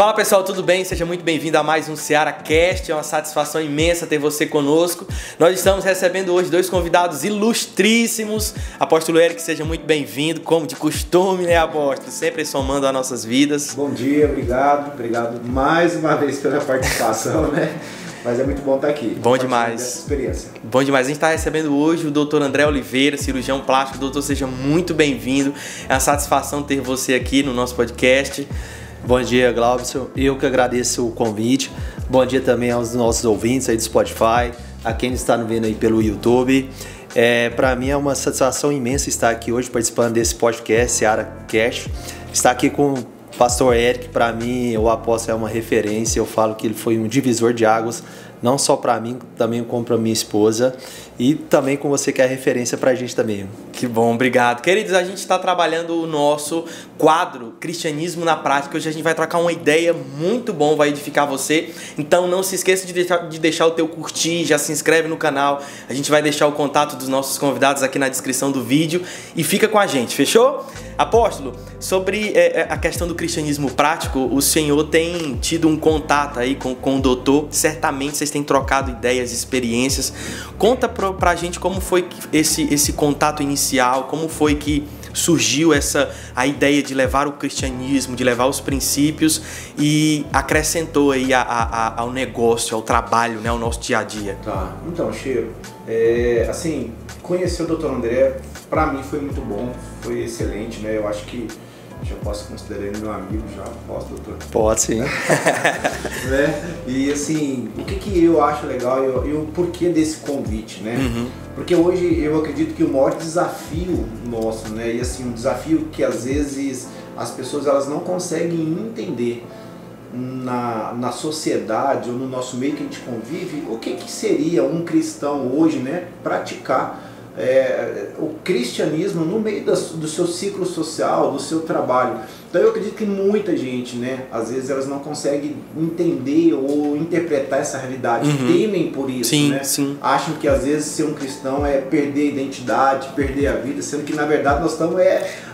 Fala pessoal, tudo bem? Seja muito bem-vindo a mais um Seara Cast. É uma satisfação imensa ter você conosco. Nós estamos recebendo hoje dois convidados ilustríssimos. Apóstolo Eric, seja muito bem-vindo, como de costume, né, apóstolo? Sempre somando as nossas vidas. Bom dia, obrigado mais uma vez pela participação, né? Mas é muito bom estar aqui. Bom demais. Dessa experiência. Bom demais. A gente está recebendo hoje o Dr. André Oliveira, cirurgião plástico. Doutor, seja muito bem-vindo. É uma satisfação ter você aqui no nosso podcast. Bom dia, Glaubson. Eu que agradeço o convite. Bom dia também aos nossos ouvintes aí do Spotify, a quem está nos vendo aí pelo YouTube. Para mim é uma satisfação imensa estar aqui hoje participando desse podcast, Seara Cast. Estar aqui com o pastor Eric, para mim, o apóstolo é uma referência. Eu falo que ele foi um divisor de águas, não só para mim, também como para minha esposa. E também com você que é referência para a gente também. Que bom, obrigado. Queridos, a gente está trabalhando o nosso quadro Cristianismo na Prática. Hoje a gente vai trocar uma ideia muito bom, vai edificar você. Então não se esqueça de deixar o teu curtir, já se inscreve no canal. A gente vai deixar o contato dos nossos convidados aqui na descrição do vídeo. E fica com a gente, fechou? Apóstolo, sobre a questão do cristianismo prático, o senhor tem tido um contato aí com o doutor. Certamente vocês têm trocado ideias, experiências. Conta pra gente como foi esse contato inicial, como foi que surgiu a ideia de levar o cristianismo, de levar os princípios e acrescentou aí ao negócio, ao trabalho, né, ao nosso dia a dia. Tá, então, Cheiro, assim, conhecer o Dr. André, pra mim foi muito bom, foi excelente, né, eu acho que já posso considerar ele meu amigo, já posso, doutor? Pode sim. Né? E assim, o que eu acho legal e o porquê desse convite, né? Uhum. Porque hoje eu acredito que o maior desafio nosso, né? E assim, um desafio que às vezes as pessoas elas não conseguem entender na sociedade ou no nosso meio que a gente convive, o que seria um cristão hoje, né? Praticar o cristianismo no meio do seu ciclo social, do seu trabalho. Então eu acredito que muita gente, né, às vezes elas não conseguem entender ou interpretar essa realidade, temem por isso, sim, né? Sim. Acham que às vezes ser um cristão é perder a identidade, perder a vida, sendo que na verdade nós estamos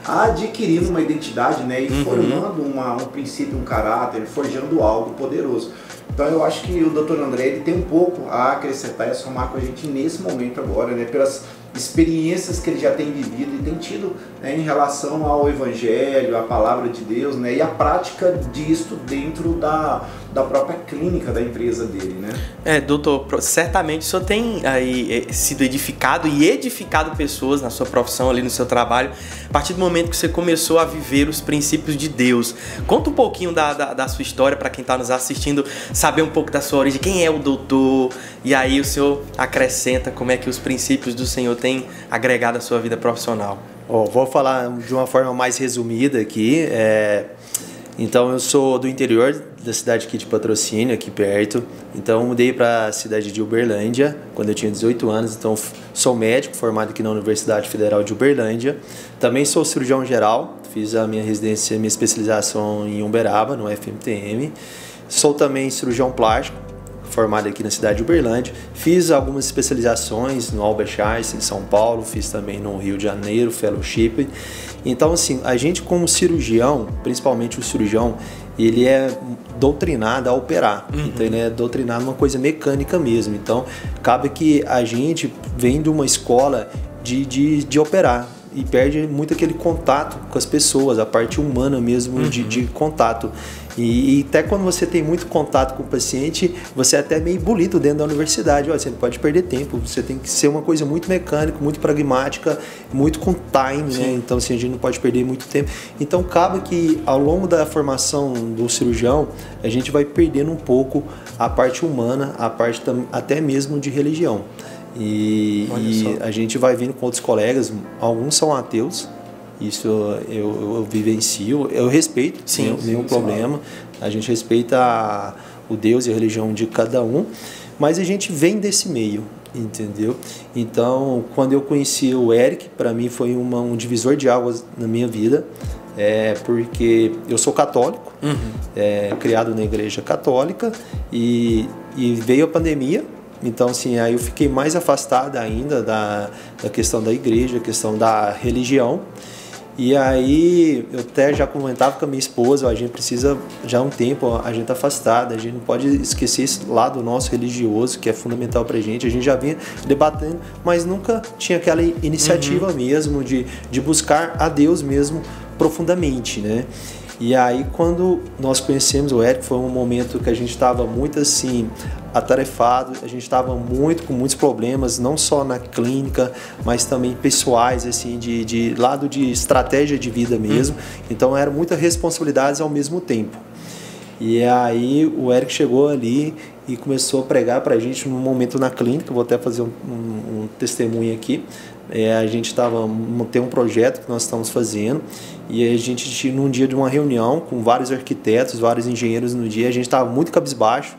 adquirindo uma identidade, né, e formando um princípio, um caráter, forjando algo poderoso. Então eu acho que o Dr. André ele tem um pouco a acrescentar e a somar com a gente nesse momento agora, né, pelas experiências que ele já tem vivido e tem tido, né, em relação ao Evangelho, à Palavra de Deus, né, e a prática disto dentro da própria clínica da empresa dele, né? Doutor, certamente o senhor tem aí sido edificado e edificado pessoas na sua profissão, ali no seu trabalho, a partir do momento que você começou a viver os princípios de Deus. Conta um pouquinho da sua história para quem está nos assistindo, saber um pouco da sua origem, quem é o doutor, e aí o senhor acrescenta como é que os princípios do Senhor têm agregado a sua vida profissional. Vou falar de uma forma mais resumida aqui. Então eu sou do interior da cidade aqui de Patrocínio, aqui perto. Então eu mudei para a cidade de Uberlândia quando eu tinha 18 anos. Então sou médico formado aqui na Universidade Federal de Uberlândia. Também sou cirurgião geral, fiz a minha residência, minha especialização em Uberaba, no FMTM. Sou também cirurgião plástico, formado aqui na cidade de Uberlândia. Fiz algumas especializações no Albert Einstein, em São Paulo, fiz também no Rio de Janeiro, fellowship. Então, assim, a gente como cirurgião, principalmente o cirurgião, ele é doutrinado a operar. Então, ele é doutrinado uma coisa mecânica mesmo. Então, cabe que a gente vem de uma escola de operar e perde muito aquele contato com as pessoas, a parte humana mesmo de contato. E até quando você tem muito contato com o paciente, você é até meio bonito dentro da universidade. Olha, você não pode perder tempo, você tem que ser uma coisa muito mecânica, muito pragmática, muito com time, né? Então assim, a gente não pode perder muito tempo. Então cabe que ao longo da formação do cirurgião, a gente vai perdendo um pouco a parte humana, a parte até mesmo de religião. E a gente vai vendo com outros colegas, alguns são ateus. Isso eu vivencio, eu respeito, nenhum problema. A gente respeita o Deus e a religião de cada um, mas a gente vem desse meio, entendeu? Então, quando eu conheci o Eric, para mim foi um divisor de águas na minha vida, porque eu sou católico, criado na igreja católica, e veio a pandemia. Então, assim, aí eu fiquei mais afastado ainda da questão da igreja, a questão da religião. E aí eu até já comentava com a minha esposa, a gente precisa já há um tempo, a gente tá afastado, a gente não pode esquecer esse lado nosso religioso, que é fundamental pra gente. A gente já vinha debatendo, mas nunca tinha aquela iniciativa mesmo de buscar a Deus mesmo profundamente, né? E aí quando nós conhecemos o Eric, foi um momento que a gente estava muito assim atarefado, a gente estava com muitos problemas, não só na clínica, mas também pessoais, assim, de lado de estratégia de vida mesmo. Então eram muitas responsabilidades ao mesmo tempo. E aí o Eric chegou ali e começou a pregar pra gente num momento na clínica. Vou até fazer um testemunho aqui. A gente tem um projeto que nós estamos fazendo, e a gente, num dia de uma reunião com vários arquitetos, vários engenheiros no dia, a gente estava muito cabisbaixo,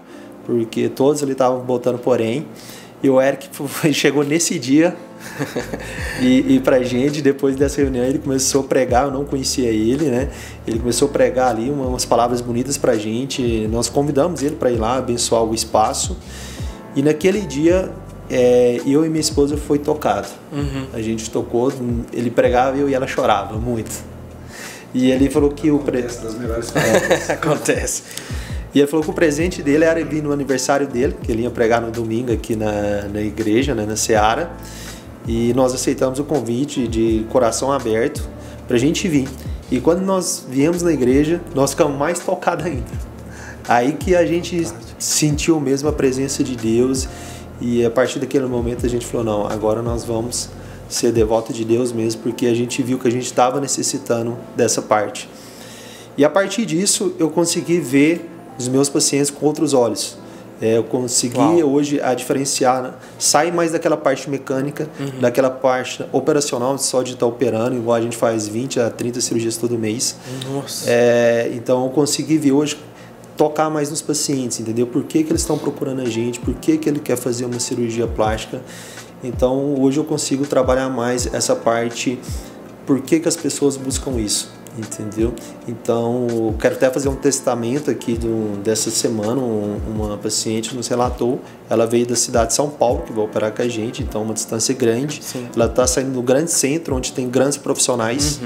porque todos ali estavam botando porém, e o Eric chegou nesse dia e pra gente, depois dessa reunião, ele começou a pregar. Eu não conhecia ele, né? Ele começou a pregar ali umas palavras bonitas pra gente. Nós convidamos ele para ir lá abençoar o espaço, e naquele dia eu e minha esposa foi tocado. A gente tocou, ele pregava e ela chorava muito. E ele falou que Acontece das melhores coisas. acontece. E ele falou que o presente dele era vir no aniversário dele, que ele ia pregar no domingo aqui na igreja, né, na Seara. E nós aceitamos o convite de coração aberto pra gente vir. E quando nós viemos na igreja, nós ficamos mais tocados ainda. Aí que a gente sentiu mesmo a presença de Deus. E a partir daquele momento a gente falou, não, agora nós vamos ser devoto de Deus mesmo, porque a gente viu que a gente estava necessitando dessa parte. E a partir disso eu consegui ver os meus pacientes com outros olhos. Eu consegui hoje a diferenciar, né? Sai mais daquela parte mecânica, daquela parte operacional, só de estar operando, igual a gente faz 20 a 30 cirurgias todo mês. Nossa. Então eu consegui ver hoje, tocar mais nos pacientes, entendeu? Por que eles estão procurando a gente, por que ele quer fazer uma cirurgia plástica. Então hoje eu consigo trabalhar mais essa parte, por que as pessoas buscam isso, entendeu? Então eu quero até fazer um testamento aqui dessa semana. Uma paciente nos relatou, ela veio da cidade de São Paulo, que vai operar com a gente, então uma distância grande. Sim. Ela está saindo do grande centro, onde tem grandes profissionais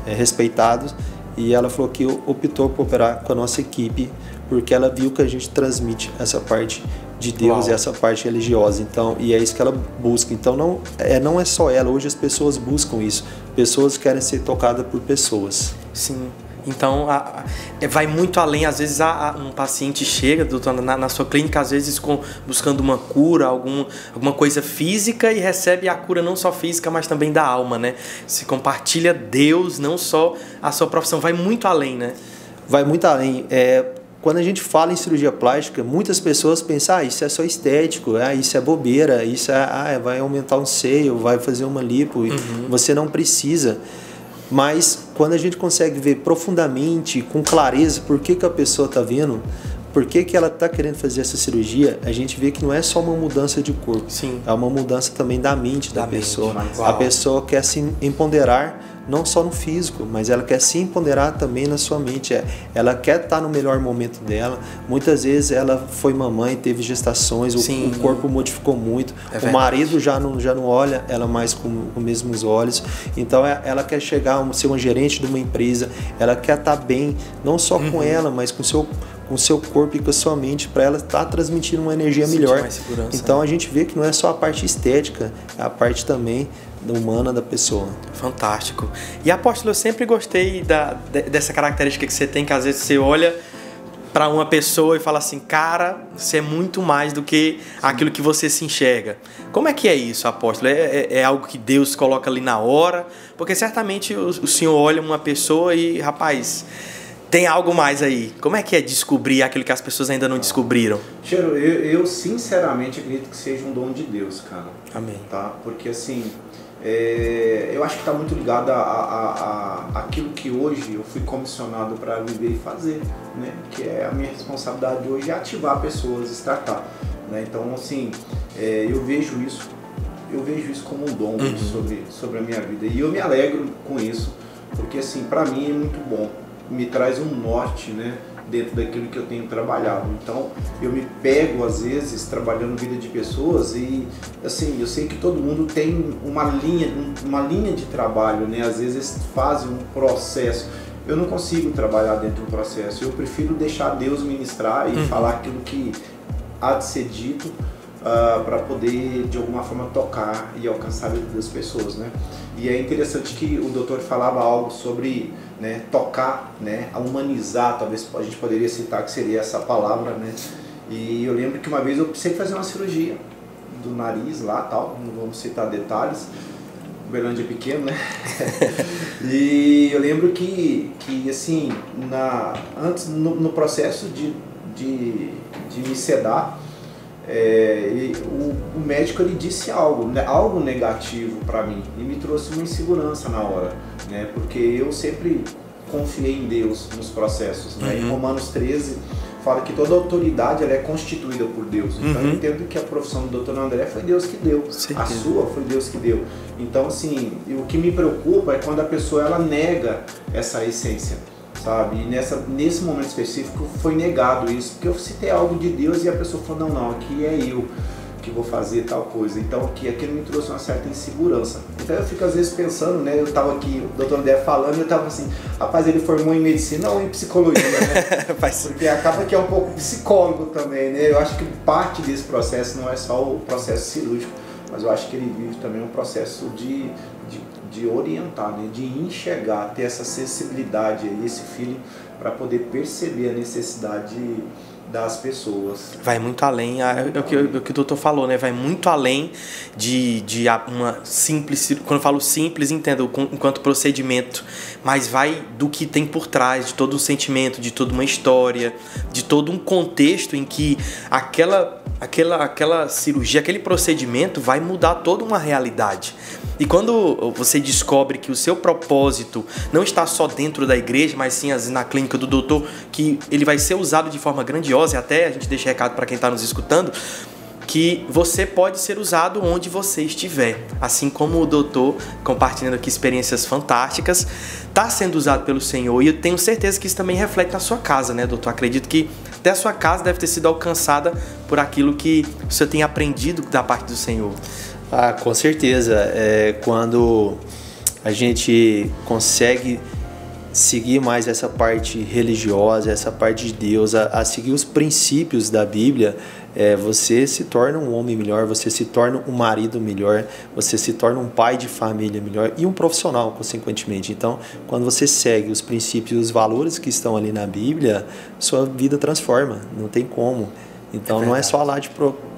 respeitados, e ela falou que optou por operar com a nossa equipe, porque ela viu que a gente transmite essa parte de Deus e essa parte religiosa. Então, e é isso que ela busca. Então não é só ela, hoje as pessoas buscam isso. Pessoas querem ser tocadas por pessoas. Sim. Então vai muito além. Às vezes um paciente chega, doutor, na sua clínica, às vezes buscando uma cura, alguma coisa física, e recebe a cura não só física, mas também da alma, né? Se compartilha Deus, não só a sua profissão, vai muito além, né? Vai muito além. Quando a gente fala em cirurgia plástica, muitas pessoas pensam, isso é só estético, isso é bobeira, isso vai aumentar um seio, vai fazer uma lipo, você não precisa. Mas quando a gente consegue ver profundamente, com clareza, por que a pessoa está vendo, por que ela está querendo fazer essa cirurgia, a gente vê que não é só uma mudança de corpo. Sim. É uma mudança também da mente da pessoa. A pessoa quer se empoderar não só no físico, mas ela quer se empoderar também na sua mente. Ela quer estar no melhor momento dela. Muitas vezes ela foi mamãe, teve gestações, o corpo modificou muito. O marido já não olha ela mais com os mesmos olhos. Então ela quer chegar a ser uma gerente de uma empresa. Ela quer estar bem, não só com ela, mas com o seu corpo e com a sua mente, para ela estar transmitindo uma energia melhor. Então a gente vê que não é só a parte estética, é a parte também humana da pessoa. Fantástico. E apóstolo, eu sempre gostei dessa característica que você tem, que às vezes você olha para uma pessoa e fala assim, cara, você é muito mais do que aquilo que você se enxerga. Como é que é isso, apóstolo? É algo que Deus coloca ali na hora? Porque certamente o senhor olha uma pessoa e, rapaz, tem algo mais aí. Como é que é descobrir aquilo que as pessoas ainda não descobriram? Cheiro, eu sinceramente acredito que seja um dom de Deus, cara. Amém. Tá? Porque assim, eu acho que está muito ligado àquilo que hoje eu fui comissionado para viver e fazer, né? Que é a minha responsabilidade hoje, é ativar pessoas, tratar, né? Então, assim, eu vejo isso como um dom sobre a minha vida, e eu me alegro com isso, porque assim, para mim é muito bom, me traz um norte, né? dentro daquilo que eu tenho trabalhado. Então, eu me pego, às vezes, trabalhando vida de pessoas e, assim, eu sei que todo mundo tem uma linha de trabalho, né? Às vezes eles fazem um processo. Eu não consigo trabalhar dentro do processo. Eu prefiro deixar Deus ministrar e falar aquilo que há de ser dito para poder, de alguma forma, tocar e alcançar a vida das pessoas, né? E é interessante que o doutor falava algo sobre, né, tocar, né, a humanizar, talvez a gente poderia citar que seria essa palavra, né? E eu lembro que uma vez eu precisei fazer uma cirurgia do nariz lá, tal, não vamos citar detalhes, Uberlândia é pequeno, né? E eu lembro que assim, antes, no processo de me sedar, o médico ele disse algo negativo para mim e me trouxe uma insegurança na hora, né? Porque eu sempre confiei em Deus nos processos, né? Em Romanos 13 fala que toda autoridade ela é constituída por Deus. Então eu entendo que a profissão do Dr. André foi Deus que deu, a sua foi Deus que deu. Então assim, o que me preocupa é quando a pessoa ela nega essa essência, sabe? E nesse momento específico foi negado isso, porque eu citei algo de Deus e a pessoa falou, não, aqui é eu que vou fazer tal coisa. Então aquilo me trouxe uma certa insegurança. Então eu fico às vezes pensando, né? Eu tava aqui, o Dr. André falando, e eu tava assim, rapaz, ele formou em medicina ou em psicologia, né? Porque acaba que é um pouco psicólogo também, né? Eu acho que parte desse processo não é só o processo cirúrgico, mas eu acho que ele vive também um processo de orientar, né? De enxergar, ter essa sensibilidade aí, esse feeling, para poder perceber a necessidade das pessoas. Vai muito além, é o que o doutor falou, né? Vai muito além de uma simples, quando eu falo simples, entendo enquanto procedimento, mas vai do que tem por trás, de todo um sentimento, de toda uma história, de todo um contexto em que aquela cirurgia, aquele procedimento vai mudar toda uma realidade. E quando você descobre que o seu propósito não está só dentro da igreja, mas sim na clínica do doutor, que ele vai ser usado de forma grandiosa, e até a gente deixa recado para quem está nos escutando, que você pode ser usado onde você estiver. Assim como o doutor, compartilhando aqui experiências fantásticas, está sendo usado pelo Senhor. E eu tenho certeza que isso também reflete na sua casa, né, doutor? Acredito que até a sua casa deve ter sido alcançada por aquilo que o senhor tem aprendido da parte do Senhor. Ah, com certeza. Quando a gente consegue seguir mais essa parte religiosa, essa parte de Deus, a seguir os princípios da Bíblia, você se torna um homem melhor, você se torna um marido melhor, você se torna um pai de família melhor e um profissional, consequentemente. Então, quando você segue os princípios e os valores que estão ali na Bíblia, sua vida transforma, não tem como. Então não é só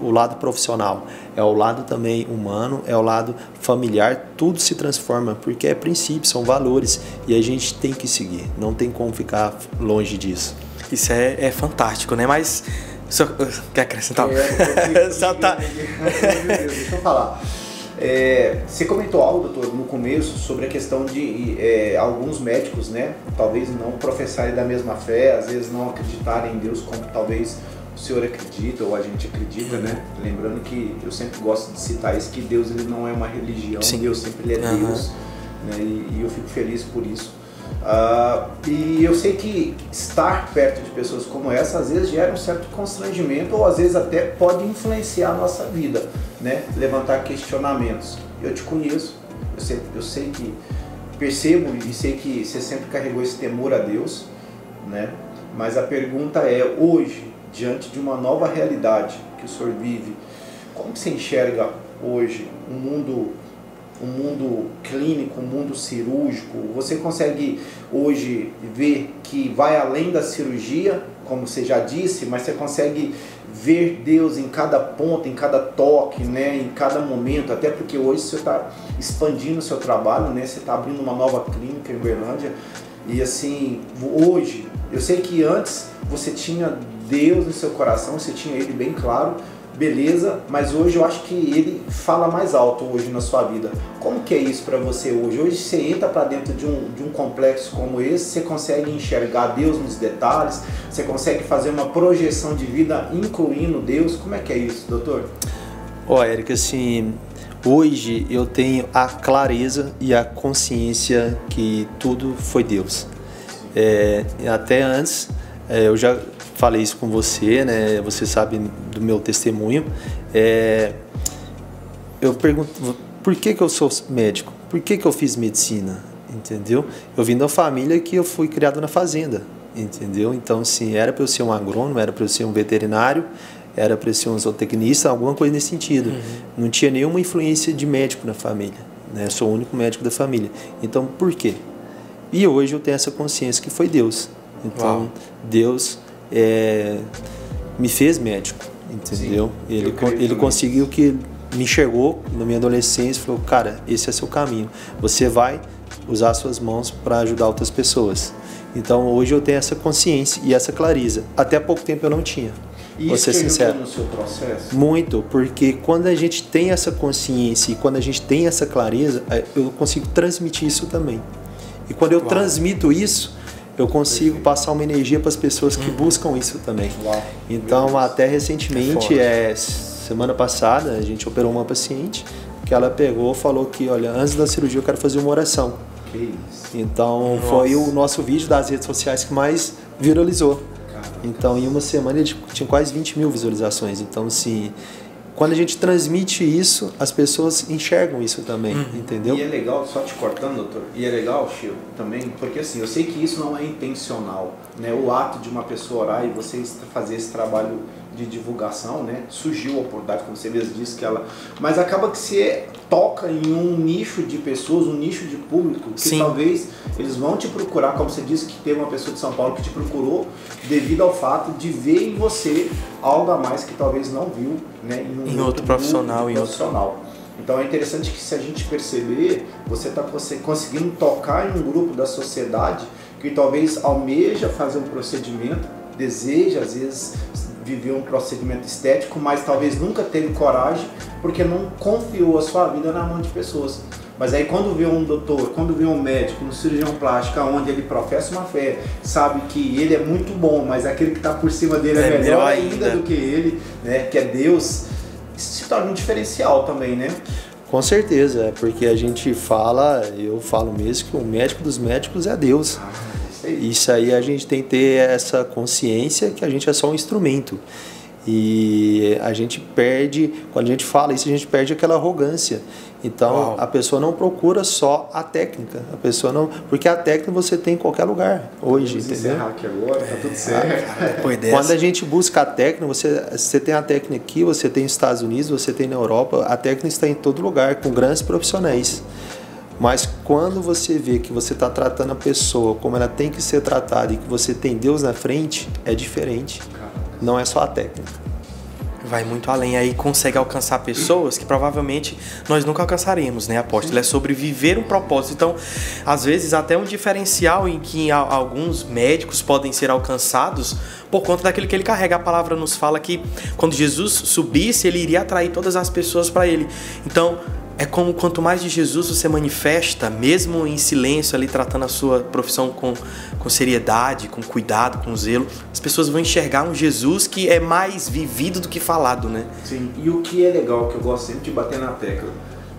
o lado profissional, é o lado também humano, é o lado familiar, tudo se transforma, porque é princípio, são valores e a gente tem que seguir, não tem como ficar longe disso. Isso é fantástico, né? Mas só quer acrescentar? Só tá. Deixa eu falar. Você comentou algo, doutor, no começo sobre a questão de alguns médicos, né? Talvez não professarem da mesma fé, às vezes não acreditarem em Deus como talvez o senhor acredita ou a gente acredita, né? Lembrando que eu sempre gosto de citar isso, que Deus ele não é uma religião, sim. Deus sempre ele é Deus, né? E eu fico feliz por isso. E eu sei que estar perto de pessoas como essa às vezes gera um certo constrangimento ou às vezes até pode influenciar a nossa vida, né? Levantar questionamentos. Eu te conheço, eu sei que percebo e sei que você sempre carregou esse temor a Deus, né? Mas a pergunta é, hoje, diante de uma nova realidade que o senhor vive, como você enxerga hoje um mundo clínico, um mundo cirúrgico? Você consegue hoje ver que vai além da cirurgia, como você já disse, mas você consegue ver Deus em cada ponto, em cada toque, né, em cada momento, até porque hoje você está expandindo o seu trabalho, né, você está abrindo uma nova clínica em Uberlândia, e assim, hoje, eu sei que antes você tinha Deus no seu coração, você tinha Ele bem claro, beleza, mas hoje eu acho que Ele fala mais alto hoje na sua vida. Como que é isso para você hoje? Hoje você entra para dentro de um complexo como esse, você consegue enxergar Deus nos detalhes, você consegue fazer uma projeção de vida incluindo Deus. Como é que é isso, doutor? Érica, assim, hoje eu tenho a clareza e a consciência que tudo foi Deus. Até antes Eu já falei isso com você, né? Você sabe do meu testemunho. Eu pergunto, por que eu sou médico? Por que eu fiz medicina? Entendeu? Eu vim da família que eu fui criado na fazenda, entendeu? Então, assim, era para eu ser um agrônomo, era para eu ser um veterinário, era para eu ser um zootecnista, alguma coisa nesse sentido. Não tinha nenhuma influência de médico na família, né? Eu sou o único médico da família. Então, por quê? E hoje eu tenho essa consciência que foi Deus. Então, Uau. Deus me fez médico, entendeu? Sim, ele conseguiu que me enxergou na minha adolescência e falou, cara, esse é seu caminho. Você vai usar suas mãos para ajudar outras pessoas. Então, hoje eu tenho essa consciência e essa clareza. Até há pouco tempo eu não tinha. E isso te ajudou no seu processo? Muito, porque quando a gente tem essa consciência e quando a gente tem essa clareza, eu consigo transmitir isso também. E quando eu transmito isso, eu consigo passar uma energia para as pessoas que buscam isso também. Então, até recentemente, semana passada, a gente operou uma paciente que ela pegou e falou que, olha, antes da cirurgia eu quero fazer uma oração. Que isso? Então, foi o nosso vídeo das redes sociais que mais viralizou. Então, em uma semana ele tinha quase 20 mil visualizações. Então, assim, quando a gente transmite isso, as pessoas enxergam isso também, entendeu? E é legal, só te cortando, doutor, e é legal, Chico, também, porque assim, eu sei que isso não é intencional, né? O ato de uma pessoa orar e você fazer esse trabalho de divulgação, né? Surgiu a oportunidade, como você mesmo disse, que ela... Mas acaba que você toca em um nicho de pessoas, um nicho de público, que Sim. talvez eles vão te procurar, como você disse que teve uma pessoa de São Paulo que te procurou devido ao fato de ver em você algo a mais que talvez não viu, né? Em outro profissional. Então é interessante que se a gente perceber, você está conseguindo tocar em um grupo da sociedade que talvez almeja fazer um procedimento, deseja às vezes viver um procedimento estético, mas talvez nunca teve coragem porque não confiou a sua vida na mão de pessoas. Mas aí quando vê um doutor, quando vê um médico, um cirurgião plástico, onde ele professa uma fé, sabe que ele é muito bom, mas aquele que está por cima dele é melhor ainda do que ele, né, que é Deus, isso se torna um diferencial também, né? Com certeza, porque a gente fala, eu falo mesmo que o médico dos médicos é Deus. Isso aí a gente tem que ter essa consciência que a gente é só um instrumento. E a gente perde, quando a gente fala isso, a gente perde aquela arrogância. Então, a pessoa não procura só a técnica. A pessoa não, porque a técnica você tem em qualquer lugar hoje, entendeu? Encerrar aqui agora, tá tudo certo. Quando a gente busca a técnica, você tem a técnica aqui, você tem nos Estados Unidos, você tem na Europa, a técnica está em todo lugar, com grandes profissionais. Mas quando você vê que você está tratando a pessoa como ela tem que ser tratada e que você tem Deus na frente, é diferente. Não é só a técnica. Vai muito além, aí consegue alcançar pessoas que provavelmente nós nunca alcançaremos, né, apóstolo? É sobre viver um propósito. Então, às vezes, até um diferencial em que alguns médicos podem ser alcançados por conta daquilo que ele carrega. A palavra nos fala que quando Jesus subisse, ele iria atrair todas as pessoas para ele. Então, é como quanto mais de Jesus você manifesta, mesmo em silêncio ali, tratando a sua profissão com seriedade, com cuidado, com zelo, as pessoas vão enxergar um Jesus que é mais vivido do que falado, né? Sim, e o que é legal, que eu gosto sempre de bater na tecla,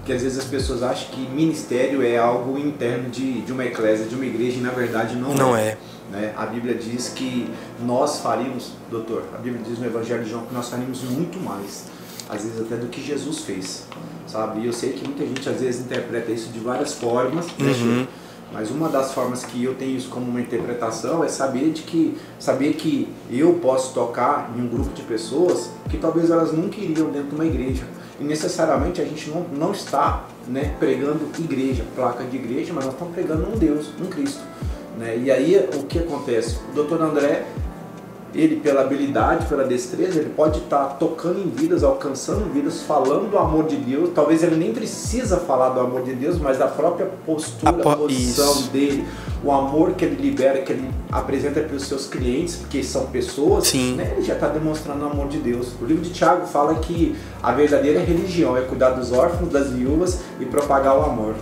que às vezes as pessoas acham que ministério é algo interno de uma eclésia, de uma igreja, e na verdade não é. Né? A Bíblia diz que nós faríamos, doutor, a Bíblia diz no Evangelho de João que nós faríamos muito mais, às vezes até do que Jesus fez, sabe? E eu sei que muita gente às vezes interpreta isso de várias formas, né? Mas uma das formas que eu tenho isso como uma interpretação é saber que eu posso tocar em um grupo de pessoas que talvez elas nunca iriam dentro de uma igreja. E necessariamente a gente não está, né, pregando igreja, placa de igreja, mas nós estamos pregando um Deus, um Cristo. Né? E aí o que acontece? O Dr. André, ele pela habilidade, pela destreza, ele pode estar tocando em vidas, alcançando vidas, falando do amor de Deus. Talvez ele nem precisa falar do amor de Deus, mas da própria postura, a posição dele, o amor que ele libera, que ele apresenta para os seus clientes, porque são pessoas, né? Ele já está demonstrando o amor de Deus. O livro de Tiago fala que a verdadeira religião é cuidar dos órfãos, das viúvas e propagar o amor.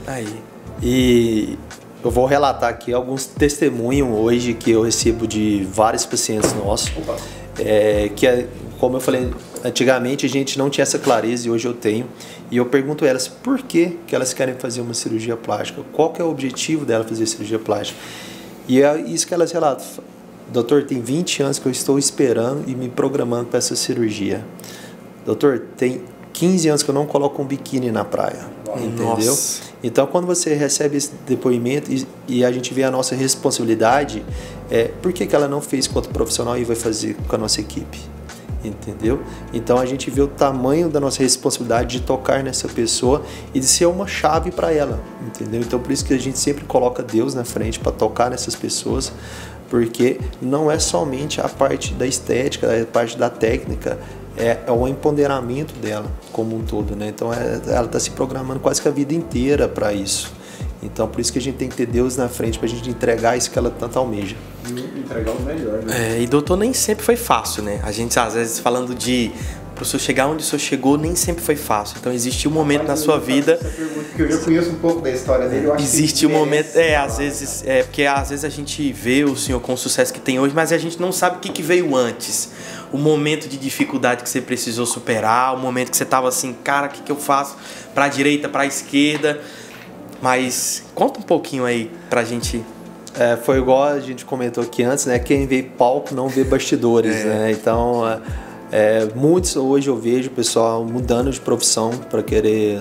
Aí. E eu vou relatar aqui alguns testemunhos hoje que eu recebo de vários pacientes nossos. Como eu falei, antigamente a gente não tinha essa clareza e hoje eu tenho. E eu pergunto a elas por que elas querem fazer uma cirurgia plástica, qual que é o objetivo dela fazer cirurgia plástica. E é isso que elas relatam. doutor, tem 20 anos que eu estou esperando e me programando para essa cirurgia. Doutor, tem 15 anos que eu não coloco um biquíni na praia. Entendeu? Nossa. Então, quando você recebe esse depoimento e a gente vê a nossa responsabilidade, por que ela não fez com outro profissional e vai fazer com a nossa equipe? Entendeu? Então, a gente vê o tamanho da nossa responsabilidade de tocar nessa pessoa e de ser uma chave para ela. Entendeu? Então, por isso que a gente sempre coloca Deus na frente para tocar nessas pessoas, porque não é somente a parte da estética, a parte da técnica, é o empoderamento dela como um todo, né? Então ela está se programando quase que a vida inteira para isso. Então por isso que a gente tem que ter Deus na frente para a gente entregar isso que ela tanto almeja. E entregar o melhor, né? E doutor, nem sempre foi fácil, né? A gente às vezes falando de pro senhor chegar onde o senhor chegou, nem sempre foi fácil. Então existe um momento na sua vida. Porque eu já conheço um pouco da história dele. Eu acho existe um momento, às vezes, porque às vezes a gente vê o senhor com o sucesso que tem hoje, mas a gente não sabe o que veio antes. O momento de dificuldade que você precisou superar, o momento que você estava assim, cara, o que eu faço? Para a direita, para a esquerda. Mas conta um pouquinho aí pra gente. Foi igual a gente comentou aqui antes, né? Quem vê palco não vê bastidores, né? Então, muitos hoje eu vejo o pessoal mudando de profissão para querer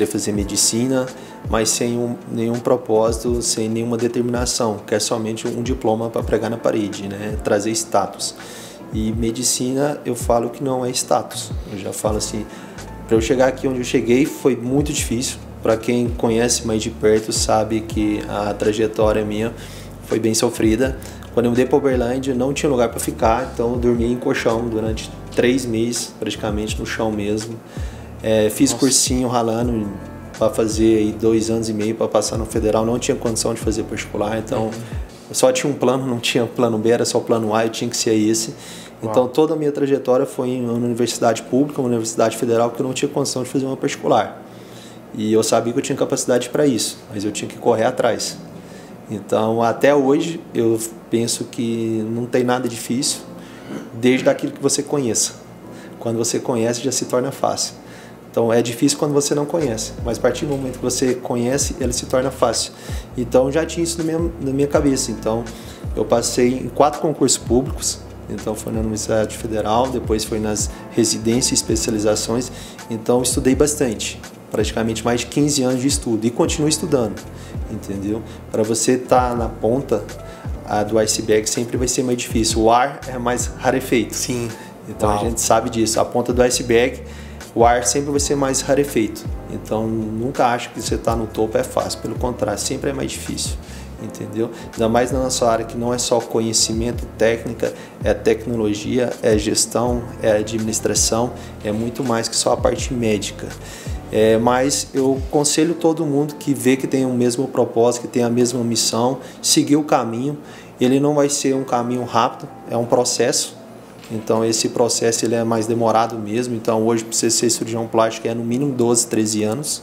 fazer medicina, mas sem nenhum propósito, sem nenhuma determinação, quer somente um diploma para pregar na parede, né? Trazer status. E medicina, eu falo que não é status. Eu já falo assim, para eu chegar aqui onde eu cheguei foi muito difícil. Para quem conhece mais de perto sabe que a trajetória minha foi bem sofrida. Quando eu mudei para Uberlândia, não tinha lugar para ficar, então eu dormi em colchão durante 3 meses, praticamente no chão mesmo. Fiz cursinho ralando para fazer aí 2 anos e meio para passar no federal, não tinha condição de fazer particular, então eu só tinha um plano, não tinha plano B, era só plano A, eu tinha que ser esse. Então toda a minha trajetória foi em uma universidade pública, uma universidade federal, porque eu não tinha condição de fazer uma particular. E eu sabia que eu tinha capacidade para isso, mas eu tinha que correr atrás. Então até hoje eu penso que não tem nada difícil, desde aquilo que você conheça. Quando você conhece já se torna fácil. Então é difícil quando você não conhece, mas a partir do momento que você conhece, ele se torna fácil. Então já tinha isso na minha cabeça. Então eu passei em 4 concursos públicos. Então foi na Universidade Federal, depois foi nas residências e especializações. Então estudei bastante, praticamente mais de 15 anos de estudo e continuo estudando, entendeu? Para você estar na ponta do iceberg sempre vai ser mais difícil. O ar é mais rarefeito. Sim. Então a gente sabe disso. A ponta do iceberg, o ar sempre vai ser mais rarefeito. Então nunca acho que você está no topo é fácil. Pelo contrário, sempre é mais difícil. Entendeu? Ainda mais na nossa área que não é só conhecimento, técnica, é tecnologia, é gestão, é administração, é muito mais que só a parte médica. Mas eu aconselho todo mundo que vê que tem o mesmo propósito, que tem a mesma missão, seguir o caminho. Ele não vai ser um caminho rápido, é um processo. Então esse processo ele é mais demorado mesmo. Então hoje para você ser cirurgião plástico é no mínimo 12, 13 anos.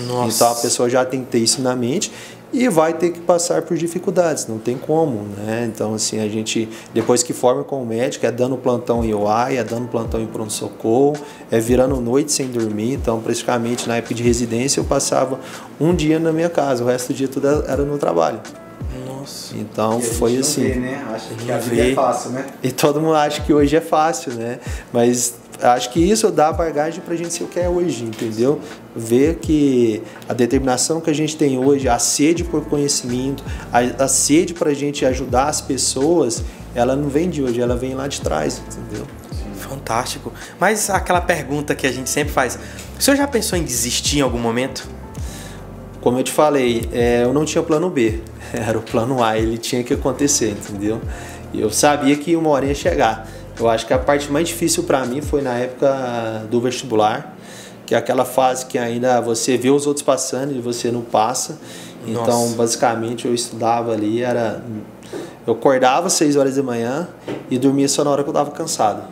Nossa. Então a pessoa já tem que ter isso na mente e vai ter que passar por dificuldades, não tem como, né? Então assim, a gente depois que forma como médico é dando plantão em UAI, é dando plantão em pronto-socorro, é virando noite sem dormir. Então praticamente na época de residência eu passava um dia na minha casa, o resto do dia tudo era no trabalho. Nossa. Então foi assim. Vê, né? Acha que a vida é fácil, né? E todo mundo acha que hoje é fácil, né? Mas acho que isso dá bagagem pra gente ser o que é hoje, entendeu? Ver que a determinação que a gente tem hoje, a sede por conhecimento, a sede pra gente ajudar as pessoas, ela não vem de hoje, ela vem lá de trás, entendeu? Fantástico. Mas aquela pergunta que a gente sempre faz, o senhor já pensou em desistir em algum momento? Como eu te falei, eu não tinha plano B, era o plano A, ele tinha que acontecer, entendeu? E eu sabia que uma hora ia chegar. Eu acho que a parte mais difícil para mim foi na época do vestibular, que é aquela fase que ainda você vê os outros passando e você não passa. Nossa. Então, basicamente, eu estudava ali, eu acordava às 6 horas da manhã e dormia só na hora que eu estava cansado.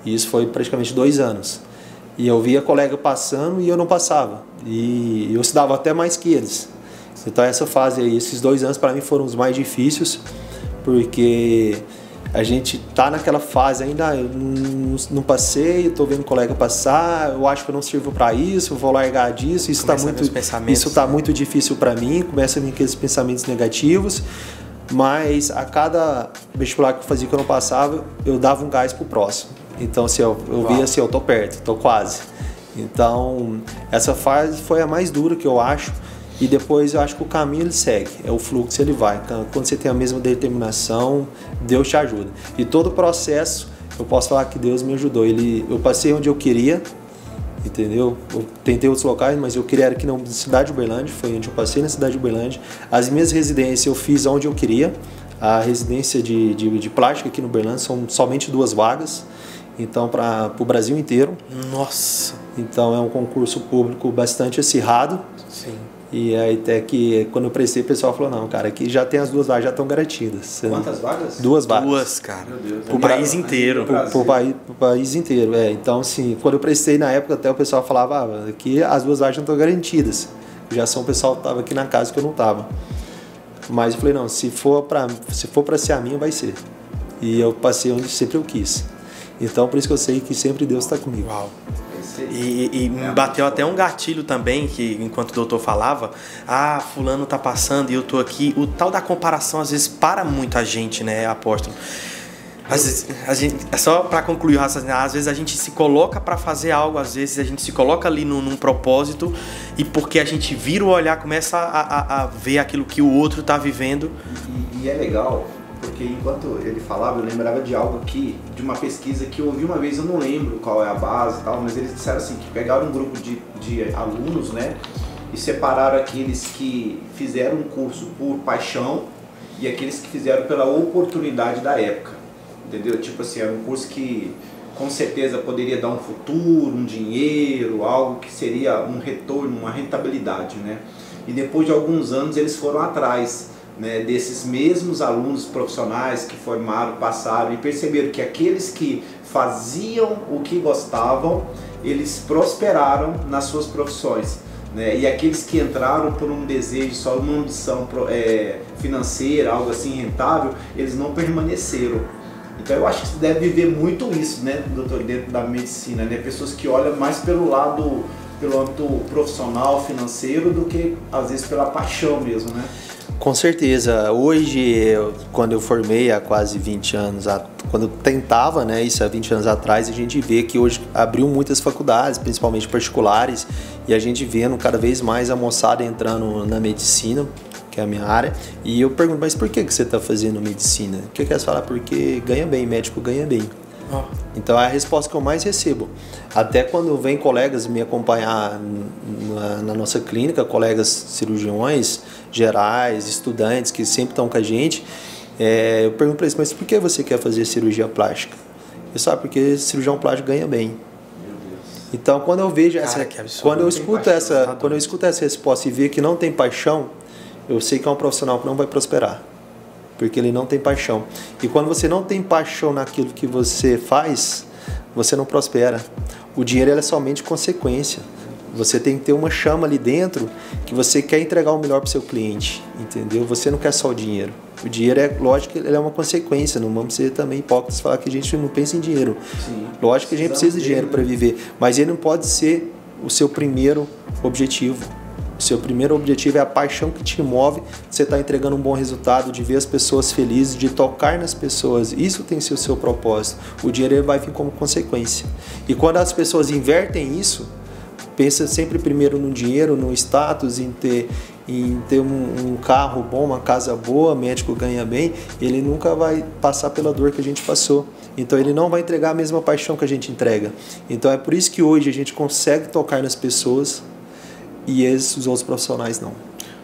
E isso foi praticamente 2 anos. E eu via colega passando e eu não passava. E eu estudava até mais que eles. Então essa fase aí, esses 2 anos para mim foram os mais difíceis, porque a gente tá naquela fase ainda, eu não passei, eu tô vendo colega passar, eu acho que eu não sirvo para isso, vou largar disso, isso tá muito difícil para mim, começa a vir aqueles pensamentos negativos. mas a cada vestibular que eu fazia que eu não passava, eu dava um gás pro próximo. Então, assim, eu via assim, eu tô perto, tô quase. Então, essa fase foi a mais dura que eu acho. E depois eu acho que o caminho ele segue, é o fluxo ele vai. Quando você tem a mesma determinação, Deus te ajuda. E todo o processo, eu posso falar que Deus me ajudou. Eu passei onde eu queria, entendeu? Eu tentei outros locais, mas eu queria aqui na cidade de Uberlândia, foi onde eu passei na cidade de Uberlândia. As minhas residências eu fiz onde eu queria. A residência de plástica aqui no Uberlândia são somente 2 vagas. Então, para o Brasil inteiro. Nossa! Então, é um concurso público bastante acirrado. Sim. E aí, até que quando eu prestei, o pessoal falou: não, cara, aqui já tem as 2 vagas, já estão garantidas. Quantas vagas? 2 vagas. 2, cara. Meu Deus. Pro país inteiro. Pro país inteiro, é. Então, assim, quando eu prestei na época, até o pessoal falava: aqui as 2 vagas já estão garantidas. Já são o pessoal que estava aqui na casa que eu não estava. Mas eu falei: não, se for para ser a minha, vai ser. E eu passei onde sempre eu quis. Então, por isso que eu sei que sempre Deus está comigo. Uau. E me bateu até um gatilho também, que enquanto o doutor falava, fulano tá passando e eu tô aqui. O tal da comparação às vezes para muito a gente, né, apóstolo? Às vezes, só para concluir o raciocínio, às vezes a gente se coloca para fazer algo, às vezes a gente se coloca ali num propósito e porque a gente vira o olhar, começa a ver aquilo que o outro tá vivendo. E é legal, porque enquanto ele falava, eu lembrava de algo aqui, de uma pesquisa que eu ouvi uma vez, eu não lembro qual é a base e tal, mas eles disseram assim, que pegaram um grupo de alunos, né, e separaram aqueles que fizeram um curso por paixão e aqueles que fizeram pela oportunidade da época, entendeu? Tipo assim, era um curso que com certeza poderia dar um futuro, um dinheiro, algo que seria um retorno, uma rentabilidade, né, e depois de alguns anos eles foram atrás, né, desses mesmos alunos profissionais que formaram, passaram e perceberam que aqueles que faziam o que gostavam, eles prosperaram nas suas profissões, né, e aqueles que entraram por um desejo, só uma ambição financeira, algo assim rentável, eles não permaneceram. Então eu acho que você deve viver muito isso, né, doutor, dentro da medicina, né, pessoas que olham mais pelo âmbito profissional, financeiro, do que às vezes pela paixão mesmo, né? Com certeza. Hoje, quando eu formei há quase 20 anos, quando eu tentava, né, isso há 20 anos atrás, a gente vê que hoje abriu muitas faculdades, principalmente particulares, e a gente vendo cada vez mais a moçada entrando na medicina, que é a minha área, e eu pergunto: mas por que você está fazendo medicina? O que eles falam? Porque ganha bem, médico ganha bem. Então é a resposta que eu mais recebo. Até quando vem colegas me acompanhar na nossa clínica, colegas cirurgiões gerais, estudantes que sempre estão com a gente, eu pergunto para eles: mas por que você quer fazer cirurgia plástica? Eu sabe, porque cirurgião plástico ganha bem. Então quando eu vejo quando eu escuto essa resposta e ver que não tem paixão, eu sei que é um profissional que não vai prosperar. Porque ele não tem paixão. E quando você não tem paixão naquilo que você faz, você não prospera. O dinheiro é somente consequência. Você tem que ter uma chama ali dentro que você quer entregar o melhor para o seu cliente, entendeu? Você não quer só o dinheiro. O dinheiro é, lógico, ele é uma consequência. Não vamos ser também hipócritas falar que a gente não pensa em dinheiro. Sim. Lógico que a gente precisa de dinheiro para viver, mas ele não pode ser o seu primeiro objetivo. Seu primeiro objetivo é a paixão que te move, você está entregando um bom resultado, de ver as pessoas felizes, de tocar nas pessoas. Isso tem que ser o seu propósito. O dinheiro vai vir como consequência. E quando as pessoas invertem isso, pensa sempre primeiro no dinheiro, no status, em ter um carro bom, uma casa boa, médico ganha bem, ele nunca vai passar pela dor que a gente passou. Então ele não vai entregar a mesma paixão que a gente entrega. Então é por isso que hoje a gente consegue tocar nas pessoas, e esses outros profissionais não.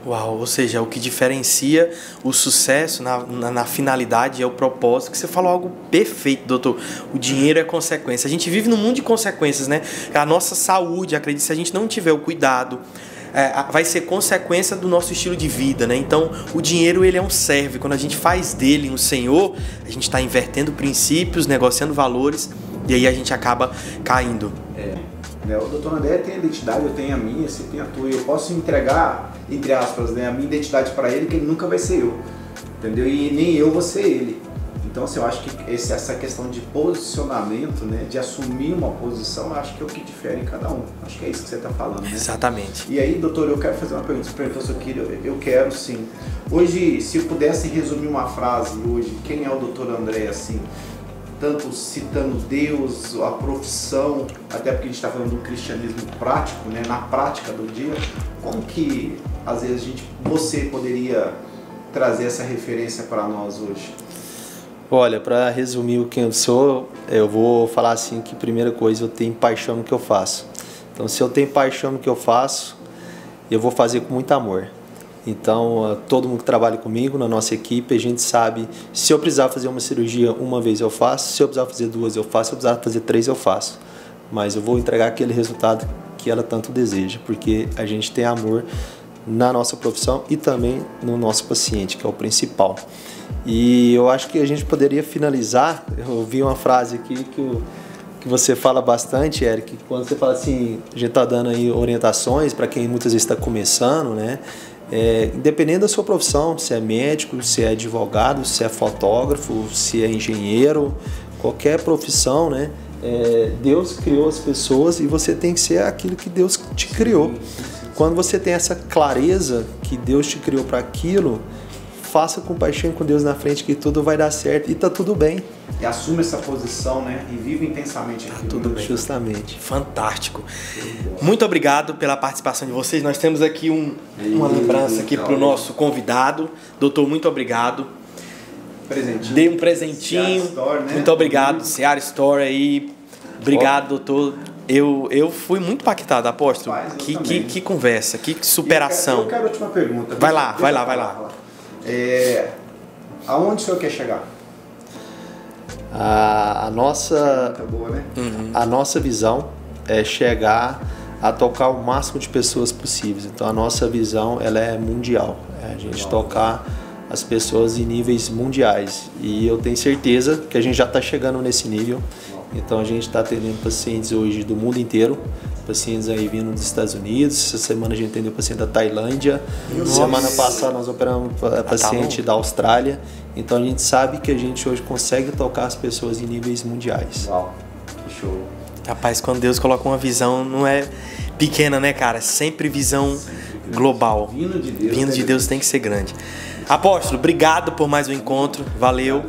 Uau, ou seja, o que diferencia o sucesso na finalidade é o propósito, que você falou algo perfeito, doutor. O dinheiro é consequência. A gente vive num mundo de consequências, né? A nossa saúde, acredite, se a gente não tiver o cuidado, vai ser consequência do nosso estilo de vida, né? Então, o dinheiro, ele é um servo. Quando a gente faz dele um senhor, a gente está invertendo princípios, negociando valores, e aí a gente acaba caindo. O doutor André tem a identidade, eu tenho a minha, você tem a tua, e eu posso entregar, entre aspas, né, a minha identidade para ele, que ele nunca vai ser eu, entendeu? E nem eu vou ser ele, Então, assim, eu acho que essa questão de posicionamento, né, de assumir uma posição, eu acho que é o que difere em cada um. Acho que é isso que você está falando, né? Exatamente. E aí, doutor, eu quero fazer uma pergunta. Você perguntou se eu quero sim. Hoje, se eu pudesse resumir uma frase hoje, quem é o doutor André, assim, tanto citando Deus, a profissão, até porque a gente está falando do cristianismo prático, né, na prática do dia, como que, às vezes, você poderia trazer essa referência para nós hoje? Olha, para resumir o que eu sou, eu vou falar assim que, primeira coisa, eu tenho paixão no que eu faço. Então, se eu tenho paixão no que eu faço, eu vou fazer com muito amor. Então, todo mundo que trabalha comigo, na nossa equipe, a gente sabe, se eu precisar fazer uma cirurgia uma vez eu faço, se eu precisar fazer duas eu faço, se eu precisar fazer três eu faço. Mas eu vou entregar aquele resultado que ela tanto deseja, porque a gente tem amor na nossa profissão e também no nosso paciente, que é o principal. E eu acho que a gente poderia finalizar, eu ouvi uma frase aqui que você fala bastante, Eric, quando você fala assim, a gente está dando aí orientações para quem muitas vezes está começando, né? Independente da sua profissão, se é médico, se é advogado, se é fotógrafo, se é engenheiro, qualquer profissão, né? Deus criou as pessoas e você tem que ser aquilo que Deus te criou. Quando você tem essa clareza que Deus te criou para aquilo, faça com paixão com Deus na frente que tudo vai dar certo e tá tudo bem. E assume essa posição, né? E vive intensamente aqui. Tudo bem. Justamente. Fantástico. Muito obrigado pela participação de vocês. Nós temos aqui uma lembrança aqui para o nosso convidado. Doutor, muito obrigado. Presentinho. Dei um presentinho. Store, né? Muito obrigado, Seara Store aí. Obrigado, doutor. Eu fui muito impactado, apóstolo. Que conversa, que superação. Eu quero a última pergunta. Vai lá. Aonde o senhor quer chegar? A nossa boa, né? A nossa visão é chegar a tocar o máximo de pessoas possíveis. Então a nossa visão ela é mundial. É a gente tocar as pessoas em níveis mundiais. E eu tenho certeza que a gente já está chegando nesse nível. Então a gente está atendendo pacientes hoje do mundo inteiro, pacientes aí vindo dos Estados Unidos. Essa semana a gente atendeu paciente da Tailândia. Semana passada nós operamos paciente da Austrália. Então a gente sabe que a gente hoje consegue tocar as pessoas em níveis mundiais. Uau, que show. Rapaz, quando Deus coloca uma visão, não é pequena, né, cara? É sempre visão global. Vindo de Deus. Vindo de Deus tem que ser grande. Apóstolo, obrigado por mais um encontro. Valeu.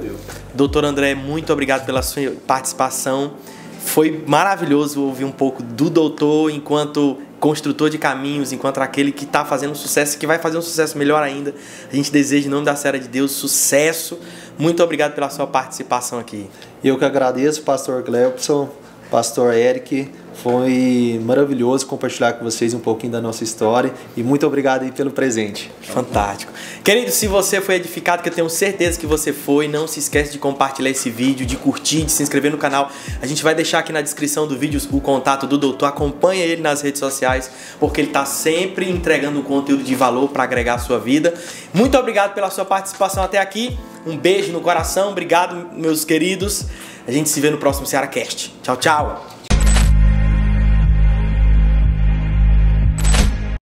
Doutor André, muito obrigado pela sua participação. Foi maravilhoso ouvir um pouco do doutor enquanto construtor de caminhos, enquanto aquele que está fazendo sucesso, que vai fazer um sucesso melhor ainda. A gente deseja, em nome da Seara de Deus, sucesso. Muito obrigado pela sua participação aqui. Eu que agradeço, pastor Glebson, pastor Eric. Foi maravilhoso compartilhar com vocês um pouquinho da nossa história e muito obrigado aí pelo presente. Fantástico. Querido, se você foi edificado, que eu tenho certeza que você foi, não se esquece de compartilhar esse vídeo, de curtir, de se inscrever no canal. A gente vai deixar aqui na descrição do vídeo o contato do doutor. Acompanha ele nas redes sociais, porque ele está sempre entregando um conteúdo de valor para agregar a sua vida. Muito obrigado pela sua participação até aqui. Um beijo no coração. Obrigado, meus queridos. A gente se vê no próximo SearaCast. Tchau, tchau.